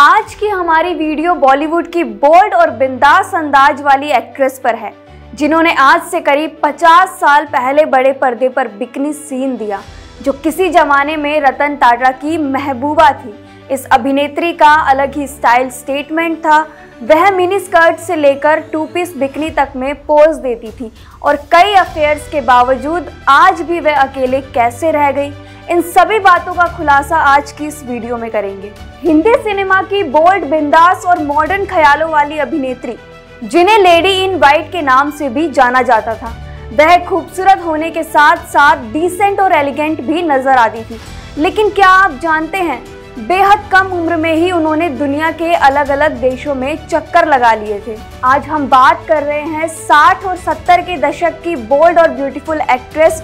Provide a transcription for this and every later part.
आज की हमारी वीडियो बॉलीवुड की बोल्ड और बिंदास अंदाज वाली एक्ट्रेस पर है, जिन्होंने आज से करीब 50 साल पहले बड़े पर्दे पर बिकनी सीन दिया, जो किसी जमाने में रतन टाटा की महबूबा थी। इस अभिनेत्री का अलग ही स्टाइल स्टेटमेंट था। वह मिनी स्कर्ट से लेकर 2 पीस बिकनी तक में पोज देती थी और कई अफेयर्स के बावजूद आज भी वह अकेले कैसे रह गई, इन सभी बातों का खुलासा आज की इस वीडियो में करेंगे। हिंदी सिनेमा की बोल्ड, बिंदास और मॉडर्न ख्यालों वाली अभिनेत्री, जिन्हें लेडी इन वाइट के नाम से भी जाना जाता था, वह खूबसूरत होने के साथ साथ डिसेंट और एलिगेंट भी नजर आती थी। लेकिन क्या आप जानते हैं, बेहद कम उम्र में ही उन्होंने दुनिया के अलग अलग देशों में चक्कर लगा लिए थे। आज हम बात कर रहे हैं 60 और 70 के दशक की बोल्ड और ब्यूटीफुल एक्ट्रेस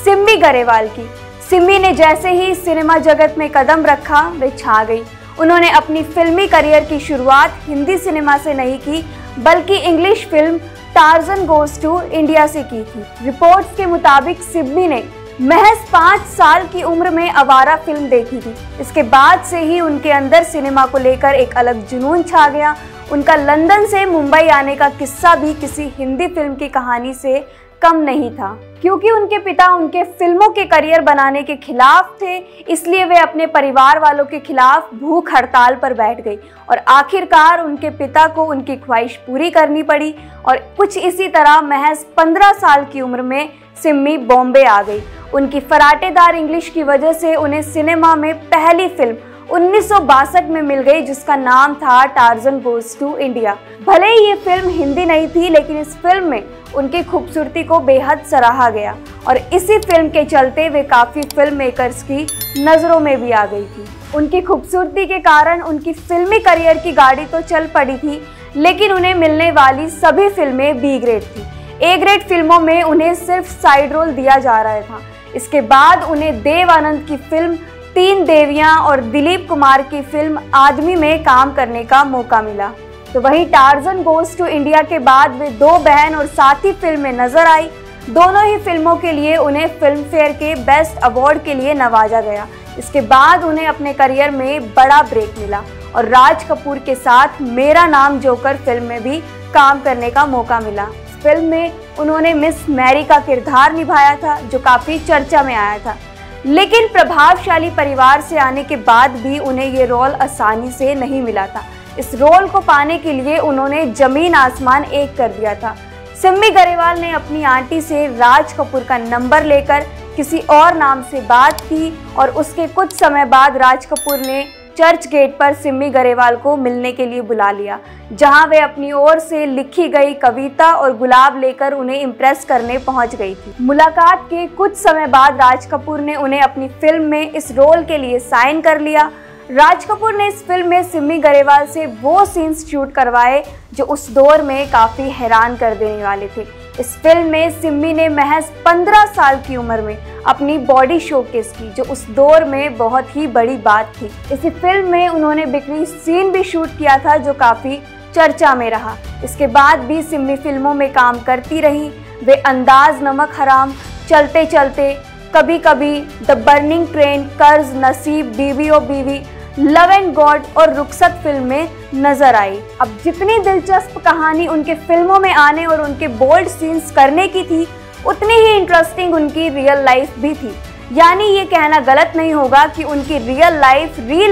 सिम्मी गरेवाल की। सिम्मी ने जैसे ही सिनेमा जगत में कदम रखा, वे छा गई। उन्होंने अपनी फिल्मी करियर की शुरुआत हिंदी सिनेमा से नहीं की, बल्कि English film Tarzan goes to India से की थी। रिपोर्ट्स के मुताबिक सिम्मी ने महज 5 साल की उम्र में आवारा फिल्म देखी थी। इसके बाद से ही उनके अंदर सिनेमा को लेकर एक अलग जुनून छा गया। उनका लंदन से मुंबई आने का किस्सा भी किसी हिंदी फिल्म की कहानी से कम नहीं था। क्योंकि उनके पिता उनके फिल्मों के करियर बनाने के खिलाफ थे, इसलिए वे अपने परिवार वालों के खिलाफ भूख हड़ताल पर बैठ गई और आखिरकार उनके पिता को उनकी ख्वाहिश पूरी करनी पड़ी। और कुछ इसी तरह महज 15 साल की उम्र में सिम्मी बॉम्बे आ गई। उनकी फराटेदार इंग्लिश की वजह से उन्हें सिनेमा में पहली फिल्म 1962 में मिल गई, जिसका नाम था टार्ज़न गोज़ टू इंडिया। भले ही ये फिल्म हिंदी नहीं थी, लेकिन इस फिल्म में उनकी खूबसूरती को बेहद सराहा गया और इसी फिल्म के चलते वे काफ़ी फिल्म मेकर्स की नज़रों में भी आ गई थी। उनकी खूबसूरती के कारण उनकी फिल्मी करियर की गाड़ी तो चल पड़ी थी, लेकिन उन्हें मिलने वाली सभी फिल्में बी ग्रेड थी। ए ग्रेड फिल्मों में उन्हें सिर्फ साइड रोल दिया जा रहा था। इसके बाद उन्हें देव आनंद की फिल्म 3 देवियां और दिलीप कुमार की फिल्म आदमी में काम करने का मौका मिला। तो वहीं टार्ज़न गोज़ टू इंडिया के बाद वे 2 बहन और साथी फिल्म में नजर आई। दोनों ही फिल्मों के लिए उन्हें फिल्म फेयर के बेस्ट अवार्ड के लिए नवाजा गया। इसके बाद उन्हें अपने करियर में बड़ा ब्रेक मिला और राज कपूर के साथ मेरा नाम जोकर फिल्म में भी काम करने का मौका मिला। इस फिल्म में उन्होंने मिस मैरी का किरदार निभाया था, जो काफ़ी चर्चा में आया था। लेकिन प्रभावशाली परिवार से आने के बाद भी उन्हें ये रोल आसानी से नहीं मिला था। इस रोल को पाने के लिए उन्होंने जमीन आसमान एक कर दिया था। सिम्मी गरेवाल ने अपनी आंटी से राज कपूर का नंबर लेकर किसी और नाम से बात की और उसके कुछ समय बाद राज कपूर ने चर्च गेट पर सिम्मी गरेवाल को मिलने के लिए बुला लिया, जहां वे अपनी ओर से लिखी गई कविता और गुलाब लेकर उन्हें इम्प्रेस करने पहुंच गई थी। मुलाकात के कुछ समय बाद राज कपूर ने उन्हें अपनी फिल्म में इस रोल के लिए साइन कर लिया। राज कपूर ने इस फिल्म में सिम्मी गरेवाल से वो सीन्स शूट करवाए जो उस दौर में काफ़ी हैरान कर देने वाले थे। इस फिल्म में सिम्मी ने महज 15 साल की उम्र में अपनी बॉडी शोकेस की, जो उस दौर में बहुत ही बड़ी बात थी। इसी फिल्म में उन्होंने बिकनी सीन भी शूट किया था, जो काफ़ी चर्चा में रहा। इसके बाद भी सिम्मी फिल्मों में काम करती रही। वे अंदाज, नमक हराम, चलते चलते, कभी कभी, द बर्निंग ट्रेन, कर्ज, नसीब, बीवी ओ बीवी, लव एंड गॉड और रुखसत फिल्म में नजर आई। अब जितनी दिलचस्प कहानी उनके फिल्मों में आने और उनके बोल्ड सीन्स करने की थी, उतनी ही इंटरेस्टिंग उनकी रियल लाइफ भी थी। यानी ये कहना गलत नहीं होगा कि उनकी रियल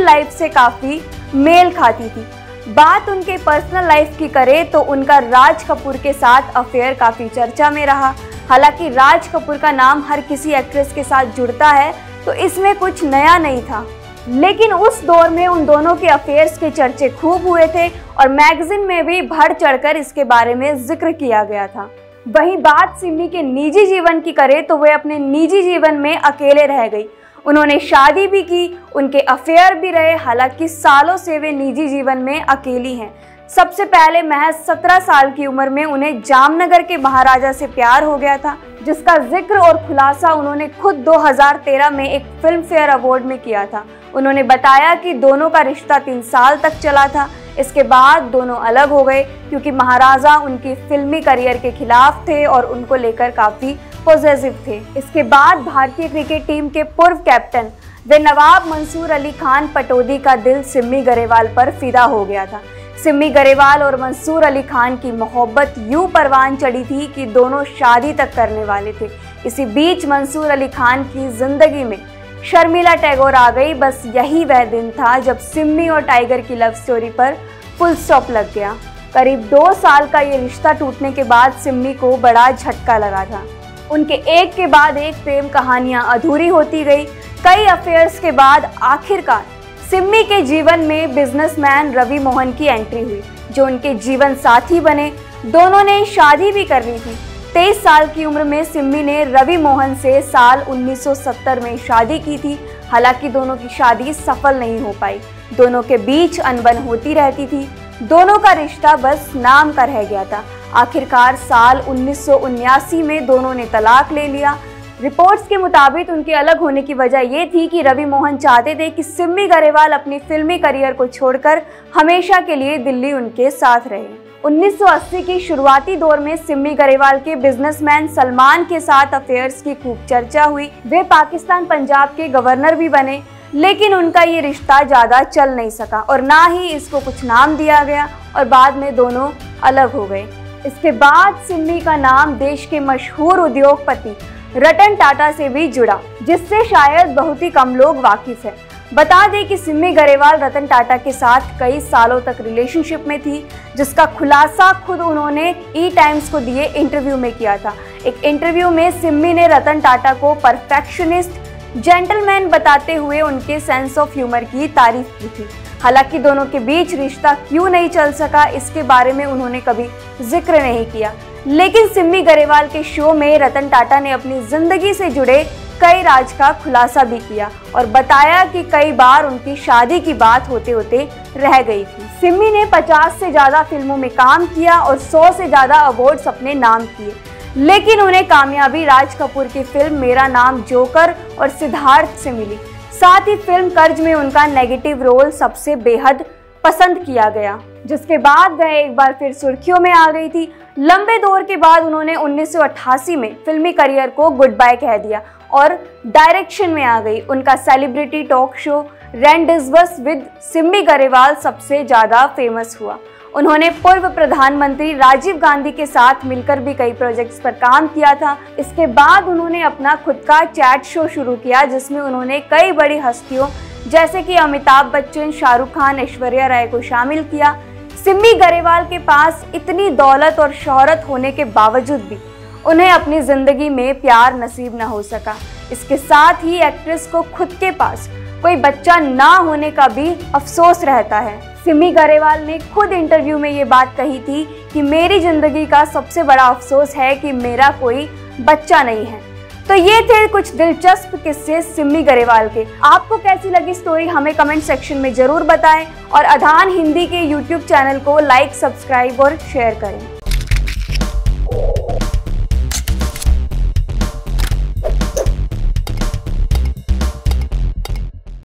लाइफ से काफ़ी मेल खाती थी। बात उनके पर्सनल लाइफ की करें तो उनका राज कपूर के साथ अफेयर काफ़ी चर्चा में रहा। हालांकि राज कपूर का नाम हर किसी एक्ट्रेस के साथ जुड़ता है, तो इसमें कुछ नया नहीं था। लेकिन उस दौर में उन दोनों के अफेयर्स के चर्चे खूब हुए थे और मैगजीन में भी बढ़ चढ़कर इसके बारे में जिक्र किया गया था। वहीं बात सिम्मी के निजी जीवन की करें तो वे अपने निजी जीवन में अकेले रह गई। उन्होंने शादी भी की, उनके अफेयर भी रहे। हालांकि सालों से वे निजी जीवन में अकेली हैं। सबसे पहले महज 17 साल की उम्र में उन्हें जामनगर के महाराजा से प्यार हो गया था, जिसका जिक्र और खुलासा उन्होंने खुद 2013 में एक फिल्म फेयर अवार्ड में किया था। उन्होंने बताया कि दोनों का रिश्ता 3 साल तक चला था। इसके बाद दोनों अलग हो गए क्योंकि महाराजा उनकी फिल्मी करियर के खिलाफ थे और उनको लेकर काफ़ी पॉजिटिव थे। इसके बाद भारतीय क्रिकेट टीम के पूर्व कैप्टन वे नवाब मंसूर अली खान पटौदी का दिल सिम्मी गरेवाल पर फिदा हो गया था। सिम्मी गरेवाल और मंसूर अली खान की मोहब्बत यूं परवान चढ़ी थी कि दोनों शादी तक करने वाले थे। इसी बीच मंसूर अली खान की जिंदगी में शर्मिला टैगोर आ गई। बस यही वह दिन था जब सिम्मी और टाइगर की लव स्टोरी पर फुल स्टॉप लग गया। करीब 2 साल का ये रिश्ता टूटने के बाद सिम्मी को बड़ा झटका लगा था। उनके एक के बाद एक प्रेम कहानियां अधूरी होती गई। कई अफेयर्स के बाद आखिरकार सिम्मी के जीवन में बिजनेसमैन रवि मोहन की एंट्री हुई, जो उनके जीवन साथी बने। दोनों ने शादी भी कर ली थी। 23 साल की उम्र में सिम्मी ने रवि मोहन से साल 1970 में शादी की थी। हालांकि दोनों की शादी सफल नहीं हो पाई। दोनों के बीच अनबन होती रहती थी। दोनों का रिश्ता बस नाम का रह गया था। आखिरकार साल 1979 में दोनों ने तलाक ले लिया। रिपोर्ट्स के मुताबिक उनके अलग होने की वजह ये थी कि रवि मोहन चाहते थे कि सिम्मी गरेवाल अपनी फिल्मी करियर को छोड़कर हमेशा के लिए दिल्ली उनके साथ रहे। 1980 की शुरुआती दौर में सिम्मी गरेवाल के बिजनेसमैन सलमान के साथ अफेयर्स की खूब चर्चा हुई। वे पाकिस्तान पंजाब के गवर्नर भी बने, लेकिन उनका ये रिश्ता ज़्यादा चल नहीं सका और ना ही इसको कुछ नाम दिया गया और बाद में दोनों अलग हो गए। इसके बाद सिम्मी का नाम देश के मशहूर उद्योगपति रतन टाटा से भी जुड़ा, जिससे शायद बहुत ही कम लोग वाकिफ हैं। बता दें कि सिम्मी गरेवाल रतन टाटा के साथ कई सालों तक रिलेशनशिप में थी, जिसका खुलासा खुद उन्होंने ई टाइम्स को दिए इंटरव्यू में किया था। एक इंटरव्यू में सिम्मी ने रतन टाटा को परफेक्शनिस्ट, जेंटलमैन बताते हुए उनके सेंस ऑफ ह्यूमर की तारीफ की थी। हालांकि दोनों के बीच रिश्ता क्यों नहीं चल सका, इसके बारे में उन्होंने कभी जिक्र नहीं किया। लेकिन सिम्मी गरेवाल के शो में रतन टाटा ने अपनी जिंदगी से जुड़े कई राज का खुलासा भी किया और बताया कि कई बार उनकी शादी की बात होते होते रह गई थी। सिम्मी ने 50 से ज़्यादा फिल्मों में काम किया और 100 से ज़्यादा अवार्ड्स अपने नाम किए, लेकिन उन्हें कामयाबी राज कपूर की फिल्म मेरा नाम जोकर और सिद्धार्थ से मिली। साथ ही फिल्म कर्ज में उनका नेगेटिव रोल सबसे बेहद पसंद किया गया, जिसके बाद वह एक बार फिर सुर्खियों में आ गई थी। लंबे दौर के बाद उन्होंने 1988 में फिल्मी करियर को गुड बाय कह दिया और डायरेक्शन में आ गई। उनका celebrity talk show rendezvous with Simi Garewal सबसे ज़्यादा फेमस हुआ। उन्होंने पूर्व प्रधानमंत्री राजीव गांधी के साथ मिलकर भी कई प्रोजेक्ट्स पर काम किया था। इसके बाद उन्होंने अपना खुद का चैट शो शुरू किया, जिसमें उन्होंने कई बड़ी हस्तियों जैसे कि अमिताभ बच्चन, शाहरुख खान, ऐश्वर्या राय को शामिल किया। सिम्मी गरेवाल के पास इतनी दौलत और शोहरत होने के बावजूद भी उन्हें अपनी जिंदगी में प्यार नसीब न हो सका। इसके साथ ही एक्ट्रेस को खुद के पास कोई बच्चा ना होने का भी अफसोस रहता है। सिम्मी गरेवाल ने खुद इंटरव्यू में ये बात कही थी कि मेरी जिंदगी का सबसे बड़ा अफसोस है कि मेरा कोई बच्चा नहीं है। तो ये थे कुछ दिलचस्प किस्से सिम्मी गरेवाल के। आपको कैसी लगी स्टोरी हमें कमेंट सेक्शन में जरूर बताएं और अधान हिंदी के YouTube चैनल को लाइक, सब्सक्राइब और शेयर करें।